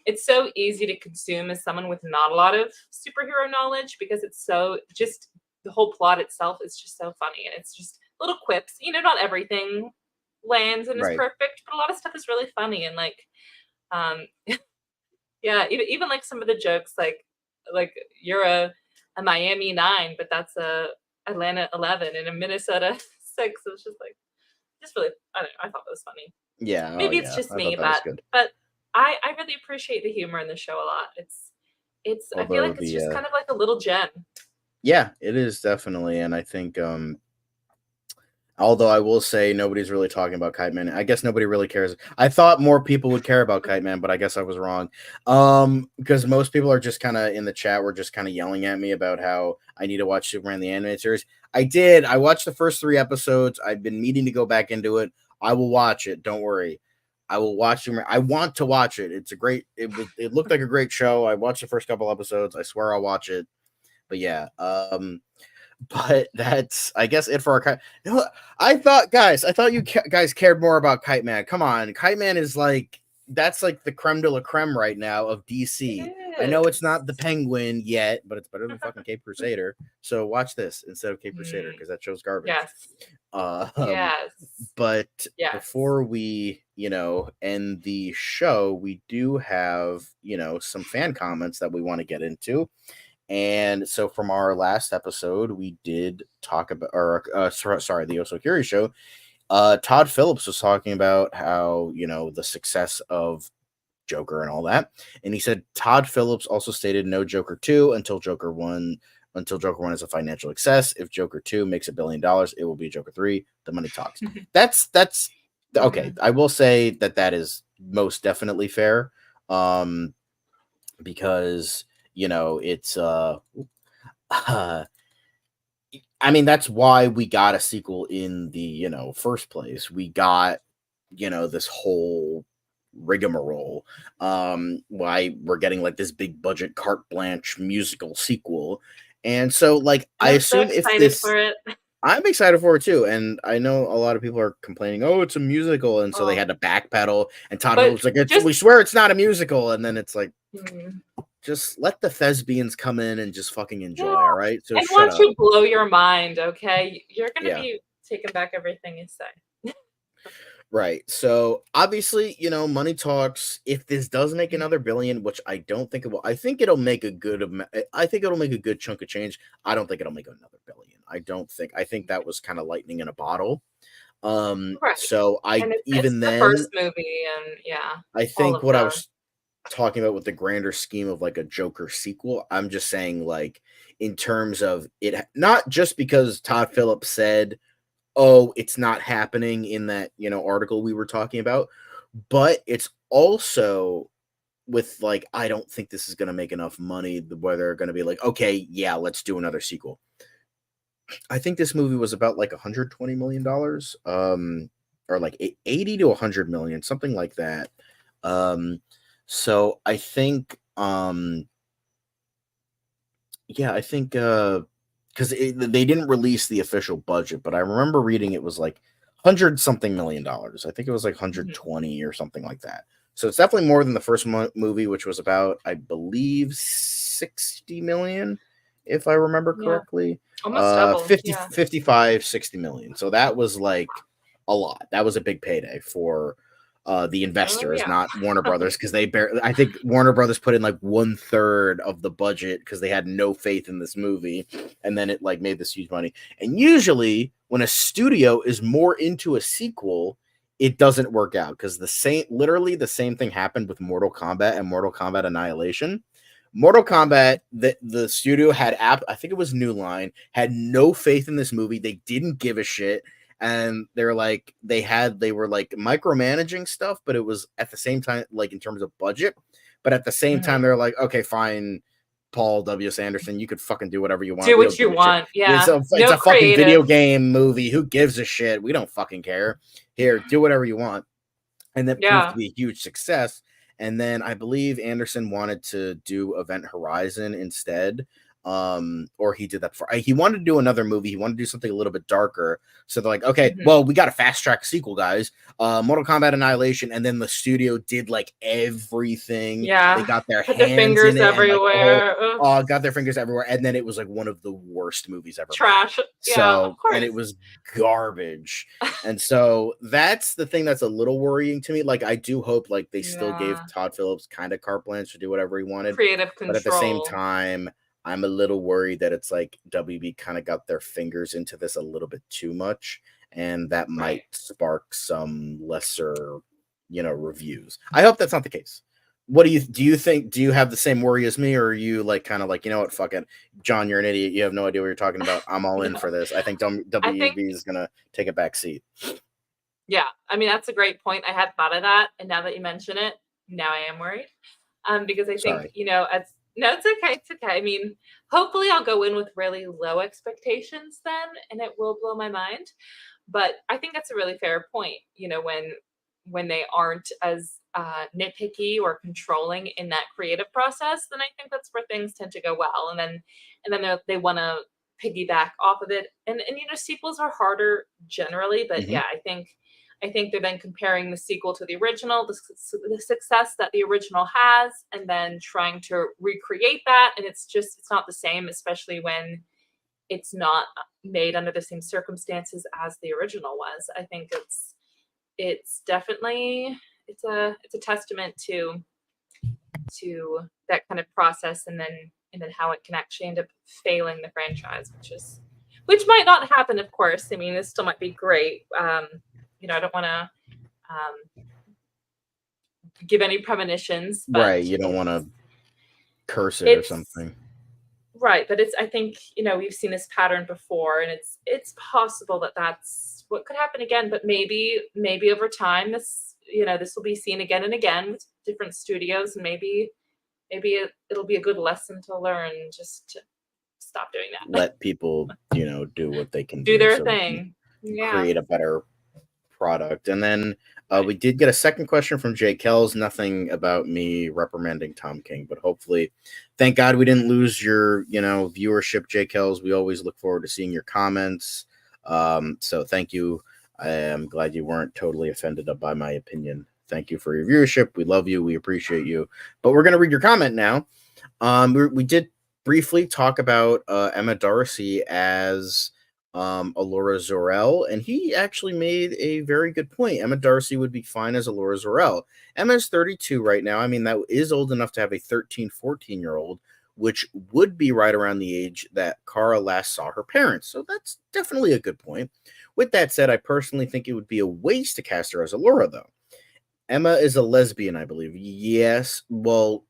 [SPEAKER 2] It's so easy to consume as someone with not a lot of superhero knowledge because it's so just the whole plot itself is just so funny and it's just little quips. Not everything lands and is
[SPEAKER 1] Right.
[SPEAKER 2] perfect, but a lot of stuff is really funny and like um yeah, even like some of the jokes like you're a Miami 9, but that's a Atlanta 11 and a Minnesota 6. It was just like just really I don't know, I thought that was funny.
[SPEAKER 1] Yeah. Oh
[SPEAKER 2] Maybe it's
[SPEAKER 1] yeah.
[SPEAKER 2] just
[SPEAKER 1] I thought
[SPEAKER 2] me,
[SPEAKER 1] that was good.
[SPEAKER 2] but I really appreciate the humor in the show a lot. It's I feel
[SPEAKER 1] Although
[SPEAKER 2] like it's just kind of like a little gem.
[SPEAKER 1] yeah, it is definitely, and I think although I will say nobody's really talking about Kite-Man. I guess nobody really cares. I thought more people would care about Kite-Man, but I guess I was wrong. Because most people are just kind of in the chat were just kind of yelling at me about how I need to watch Superman the animated series. I did. I watched the first 3 episodes. I've been meaning to go back into it. I will watch it. Don't worry. I will watch Superman. I want to watch it. It's a great. It looked like a great show. I watched the first couple episodes. I swear I'll watch it. But yeah. But that's I guess it for our kite. No, I thought you guys cared more about Kite Man. Come on, Kite Man is like that's like the creme de la creme right now of DC. I
[SPEAKER 2] It
[SPEAKER 1] know it's not the
[SPEAKER 2] is.
[SPEAKER 1] Penguin yet, but it's better than fucking Cape Crusader. So watch this instead of Cape Crusader
[SPEAKER 2] Mm,
[SPEAKER 1] because that show's garbage.
[SPEAKER 2] yes.
[SPEAKER 1] Um,
[SPEAKER 2] Yes.
[SPEAKER 1] but
[SPEAKER 2] Yes.
[SPEAKER 1] before we, end the show, we do have, some fan comments that we want to get into. And so from our last episode, we did talk about, or sorry, the Oso Curie show. Todd Phillips was talking about how, the success of Joker and all that. And he said Todd Phillips also stated no Joker 2 until Joker 1 is a financial success. If Joker 2 makes $1 billion, it will be Joker 3. The money talks. That's okay.
[SPEAKER 2] Mhm.
[SPEAKER 1] I will say that is most definitely fair. Because it's I mean that's why we got a sequel in the first place. We got this whole rigmarole. Why we're getting like this big budget carte blanche musical sequel. And so like
[SPEAKER 2] And
[SPEAKER 1] I
[SPEAKER 2] I'm so
[SPEAKER 1] assume if
[SPEAKER 2] excited
[SPEAKER 1] this
[SPEAKER 2] for it.
[SPEAKER 1] I'm excited for it too, and I know a lot of people are complaining, "Oh, it's a musical," and so they
[SPEAKER 2] Oh,
[SPEAKER 1] had to backpedal. And Todd
[SPEAKER 2] but
[SPEAKER 1] Phillips like,
[SPEAKER 2] just
[SPEAKER 1] "We swear it's not a musical," and then it's like,
[SPEAKER 2] mm,
[SPEAKER 1] just let the thespians come in and just fucking
[SPEAKER 2] yeah.
[SPEAKER 1] enjoy, all right? So
[SPEAKER 2] And
[SPEAKER 1] shut
[SPEAKER 2] once
[SPEAKER 1] up.
[SPEAKER 2] you blow your mind, okay, you're gonna
[SPEAKER 1] Yeah.
[SPEAKER 2] be taking back everything you say.
[SPEAKER 1] Right. So obviously, money talks. If this does make
[SPEAKER 2] Mhm.
[SPEAKER 1] another billion, which I don't think it will, I think it'll make I think it'll make a good chunk of change. I don't think it'll make another billion. I think that was kind of lightning in a bottle.
[SPEAKER 2] Right.
[SPEAKER 1] So I
[SPEAKER 2] And it's
[SPEAKER 1] even
[SPEAKER 2] the
[SPEAKER 1] then
[SPEAKER 2] first movie and yeah,
[SPEAKER 1] I
[SPEAKER 2] all
[SPEAKER 1] think
[SPEAKER 2] of
[SPEAKER 1] what I
[SPEAKER 2] the
[SPEAKER 1] was talking about with the grander scheme of like a Joker sequel, I'm just saying like in terms of it not just because Todd Phillips said oh, it's not happening in that, article we were talking about. But it's also with like, I don't think this is going to make enough money where they're going to be like, okay, yeah, let's do another sequel. I think this movie was about like $120 million, or like 80 to 100 million, something like that. So I think, yeah, I think, because they didn't release the official budget, but I remember reading it was like 100 something million dollars. I think it was like 120 or something like that. So it's definitely more than the first movie, which was about, I believe, 60 million, if I remember correctly.
[SPEAKER 2] Almost double.
[SPEAKER 1] 55, 60 million. So that was like a lot. That was a big payday for the investors, not Warner Brothers, because I think Warner Brothers put in like 1/3 of the budget because they had no faith in this movie, and then it like made this huge money. And usually when a studio is more into a sequel, it doesn't work out, because literally the same thing happened with Mortal Kombat and Mortal Kombat Annihilation. Mortal Kombat, the studio had I think it was New Line, had no faith in this movie. They didn't give a shit. And they're like, they were like micromanaging stuff, but it was at the same time, like in terms of budget, but at the same time, they're like, okay, fine, Paul W. Sanderson, you could fucking do whatever you want.
[SPEAKER 2] Do what you want. Yeah.
[SPEAKER 1] It's a fucking video game movie. Who gives a shit? We don't fucking care. Here, do whatever you want. And that proved to be a huge success. And then I believe Anderson wanted to do Event Horizon instead. Or he did that before. He wanted to do another movie. He wanted to do something a little bit darker. So they're like, okay, well, we got a fast track sequel, guys. Mortal Kombat Annihilation. And then the studio did like everything.
[SPEAKER 2] Yeah.
[SPEAKER 1] They got their
[SPEAKER 2] fingers everywhere.
[SPEAKER 1] Like, got their fingers everywhere. And then it was like one of the worst movies ever.
[SPEAKER 2] Trash.
[SPEAKER 1] So, and it was garbage. And so that's the thing that's a little worrying to me. Like, I do hope like they still gave Todd Phillips kind of carte blanche to do whatever he wanted.
[SPEAKER 2] Creative control.
[SPEAKER 1] But at the same time, I'm a little worried that it's like WB kind of got their fingers into this a little bit too much, and that might spark some lesser, reviews. I hope that's not the case. What do you think? Do you have the same worry as me, or are you like kind of like, you know what, fuck it, John, you're an idiot. You have no idea what you're talking about. I'm all in for this. I think WB is gonna take a back seat.
[SPEAKER 2] Yeah, I mean that's a great point. I had thought of that, and now that you mention it, now I am worried. Because I think No, it's okay. It's okay. I mean, hopefully I'll go in with really low expectations then, and it will blow my mind. But I think that's a really fair point. When they aren't as nitpicky or controlling in that creative process, then I think that's where things tend to go well. And then they want to piggyback off of it. And sequels are harder generally, but yeah, I think they're then comparing the sequel to the original, the success that the original has, and then trying to recreate that. And it's not the same, especially when it's not made under the same circumstances as the original was. I think it's definitely a testament to that kind of process, and then how it can actually end up failing the franchise, which might not happen, of course. I mean, this still might be great. I don't want to give any premonitions. But
[SPEAKER 1] right, you don't want to curse it or something.
[SPEAKER 2] Right, but I think, we've seen this pattern before, and it's possible that that's what could happen again. But maybe over time, this will be seen again and again with different studios, and maybe it'll be a good lesson to learn, just to stop doing that.
[SPEAKER 1] Let people, do what they can
[SPEAKER 2] do their thing.
[SPEAKER 1] Create a better product. And then we did get a second question from Jay Kells. Nothing about me reprimanding Tom King, but hopefully, thank God we didn't lose your viewership, Jay Kells. We always look forward to seeing your comments. So thank you. I am glad you weren't totally offended by my opinion. Thank you for your viewership. We love you. We appreciate you. But we're going to read your comment now. We did briefly talk about Emma Darcy as Allura Zorel, and he actually made a very good point. Emma Darcy would be fine as Allura Zorel. Emma's 32 right now. I mean, that is old enough to have a 13, 14-year-old, which would be right around the age that Kara last saw her parents. So that's definitely a good point. With that said, I personally think it would be a waste to cast her as Allura, though. Emma is a lesbian, I believe. Yes. Well,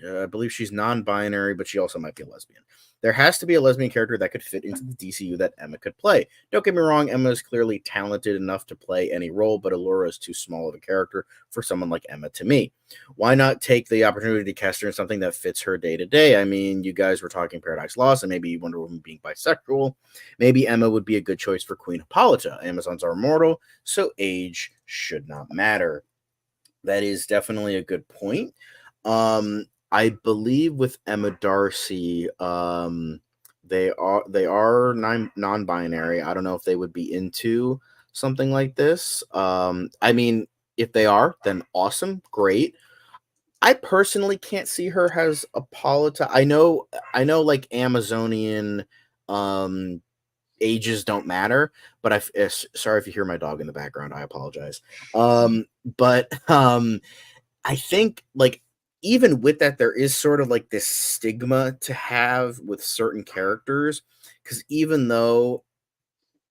[SPEAKER 1] I believe she's non-binary, but she also might be a lesbian. There has to be a lesbian character that could fit into the DCU that Emma could play. Don't get me wrong, Emma is clearly talented enough to play any role, but Allura is too small of a character for someone like Emma to me. Why not take the opportunity to cast her in something that fits her day to day? I mean, you guys were talking Paradise Lost and maybe Wonder Woman being bisexual. Maybe Emma would be a good choice for Queen Hippolyta. Amazons are immortal, so age should not matter. That is definitely a good point. I believe with Emma Darcy, they are non-binary. I don't know if they would be into something like this. I mean, if they are, then awesome, great. I personally can't see her as Hippolyta. I know, like Amazonian ages don't matter, but sorry if you hear my dog in the background. I apologize. But I think like even with that, there is sort of like this stigma to have with certain characters, because even though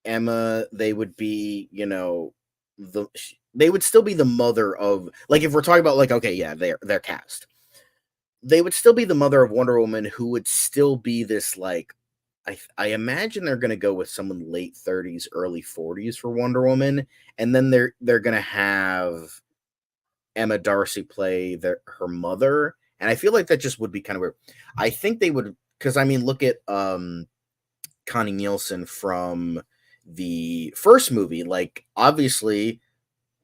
[SPEAKER 1] Emma, they would be, they would still be the mother of, like, if we're talking about like, okay, yeah, they're cast. They would still be the mother of Wonder Woman, who would still be this like, I imagine they're gonna go with someone late 30s, early 40s for Wonder Woman, and then they're gonna have Emma Darcy play her mother, and I feel like that just would be kind of weird. I think they would, because I mean, look at Connie Nielsen from the first movie. Like, obviously,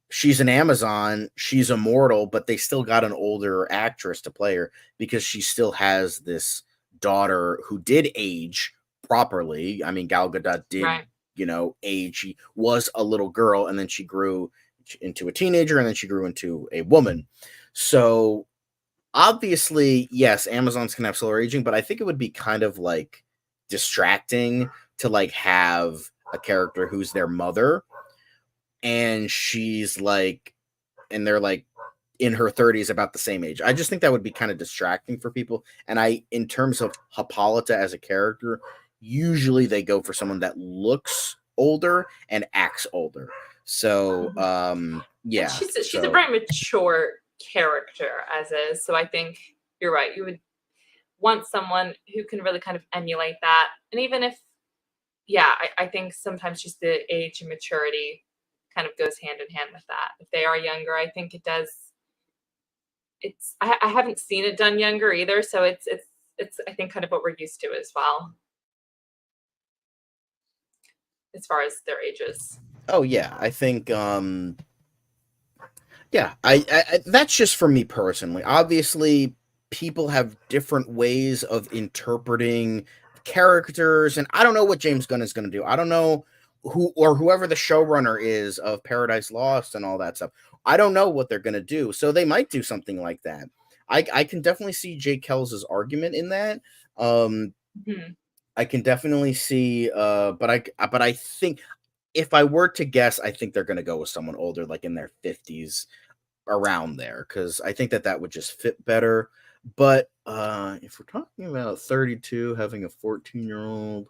[SPEAKER 1] she's an Amazon, she's immortal, but they still got an older actress to play her because she still has this daughter who did age properly. I mean, Gal Gadot did,
[SPEAKER 2] right.
[SPEAKER 1] Age. She was a little girl, and then she grew into a teenager, and then she grew into a woman. So obviously, yes, Amazons can have slower aging, but I think it would be kind of like distracting to like have a character who's their mother, and she's like, and they're like in her 30s, about the same age. I just think that would be kind of distracting for people. And in terms of Hippolyta as a character, usually they go for someone that looks older and acts older. So, yeah.
[SPEAKER 2] And she's a very mature character as is. So I think you're right. You would want someone who can really kind of emulate that. And even if, yeah, I think sometimes just the age and maturity kind of goes hand in hand with that. If they are younger, I think it does. I haven't seen it done younger either. So it's I think kind of what we're used to as well, as far as their ages.
[SPEAKER 1] Oh yeah, I think yeah, I that's just for me personally. Obviously, people have different ways of interpreting characters, and I don't know what James Gunn is going to do. I don't know whoever the showrunner is of Paradise Lost and all that stuff. I don't know what they're going to do. So they might do something like that. I can definitely see Jay Kells' argument in that. I can definitely see, but I think if I were to guess, I think they're going to go with someone older, like in their 50s, around there, because I think that would just fit better. But if we're talking about 32 having a 14-year-old,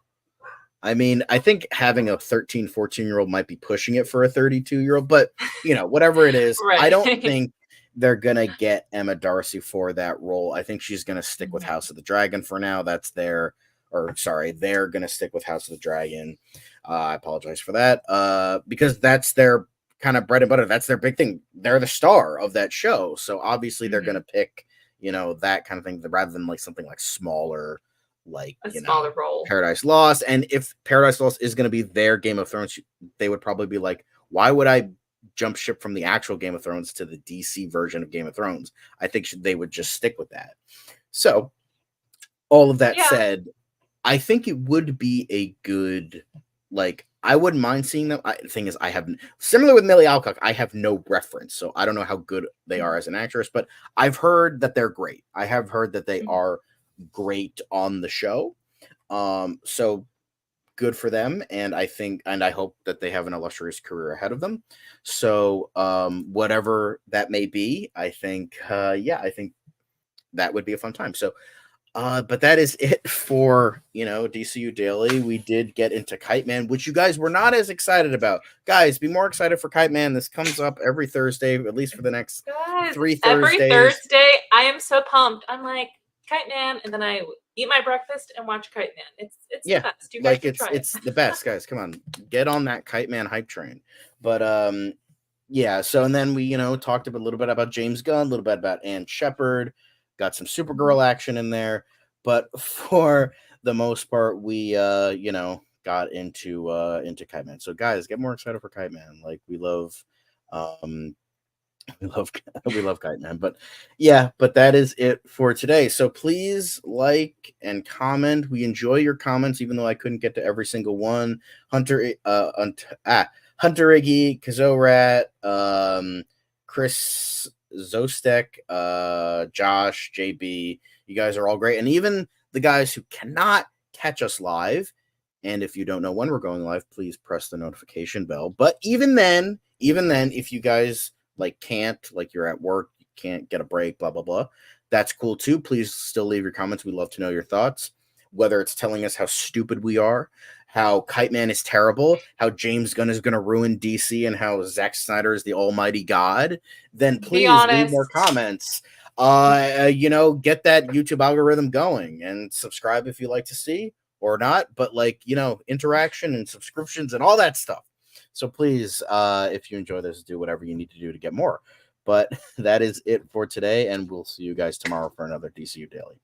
[SPEAKER 1] I mean, I think having a 13, 14-year-old might be pushing it for a 32-year-old, but whatever it is,
[SPEAKER 2] Right.
[SPEAKER 1] I don't think they're gonna get Emma Darcy for that role. I think she's gonna stick with House of the Dragon for now. They're gonna stick with House of the Dragon. I apologize for that. Because that's their kind of bread and butter. That's their big thing. They're the star of that show. So obviously they're gonna pick, that kind of thing rather than like something like smaller, like
[SPEAKER 2] a smaller role.
[SPEAKER 1] Paradise Lost. And if Paradise Lost is gonna be their Game of Thrones, they would probably be like, why would I jump ship from the actual Game of Thrones to the DC version of Game of Thrones? I think they would just stick with that. So all of that said, I think it would be a good, like, I wouldn't mind seeing them. The thing is, I have, similar with Millie Alcock, I have no reference, so I don't know how good they are as an actress, but I've heard that they're great. I have heard that they are great on the show. So good for them, and I hope that they have an illustrious career ahead of them. So whatever that may be, I think I think that would be a fun time. So but that is it for DCU Daily. We did get into Kite-Man, which you guys were not as excited about. Guys, be more excited for Kite-Man. This comes up every Thursday, at least for the next 3 Thursdays.
[SPEAKER 2] Every Thursday, I am so pumped. I'm like, Kite-Man, and then I eat my breakfast and watch Kite-Man. It's
[SPEAKER 1] Yeah,
[SPEAKER 2] the best. You guys
[SPEAKER 1] like
[SPEAKER 2] should try
[SPEAKER 1] it's
[SPEAKER 2] it.
[SPEAKER 1] the best, guys. Come on, get on that Kite-Man hype train. But yeah. So and then we talked a little bit about James Gunn, a little bit about Sheppard, got some Supergirl action in there. But for the most part, we got into Kite-Man. So guys, get more excited for Kite-Man. Like we love we love we love Kite-Man. But yeah, but that is it for today. So please like and comment. We enjoy your comments, even though I couldn't get to every single one. Hunter Hunter Iggy, Kazorat, Chris Zostek, Josh, JB. You guys are all great. And even the guys who cannot catch us live. And if you don't know when we're going live, please press the notification bell. But even then, if you guys can't, you're at work, you can't get a break, blah, blah, blah, that's cool too. Please still leave your comments. We love to know your thoughts, whether it's telling us how stupid we are, how Kite-Man is terrible, how James Gunn is going to ruin DC, and how Zack Snyder is the almighty God, then please leave more comments. Get that YouTube algorithm going and subscribe if you like to see or not, but interaction and subscriptions and all that stuff. So please, if you enjoy this, do whatever you need to do to get more. But that is it for today, and we'll see you guys tomorrow for another DCU Daily.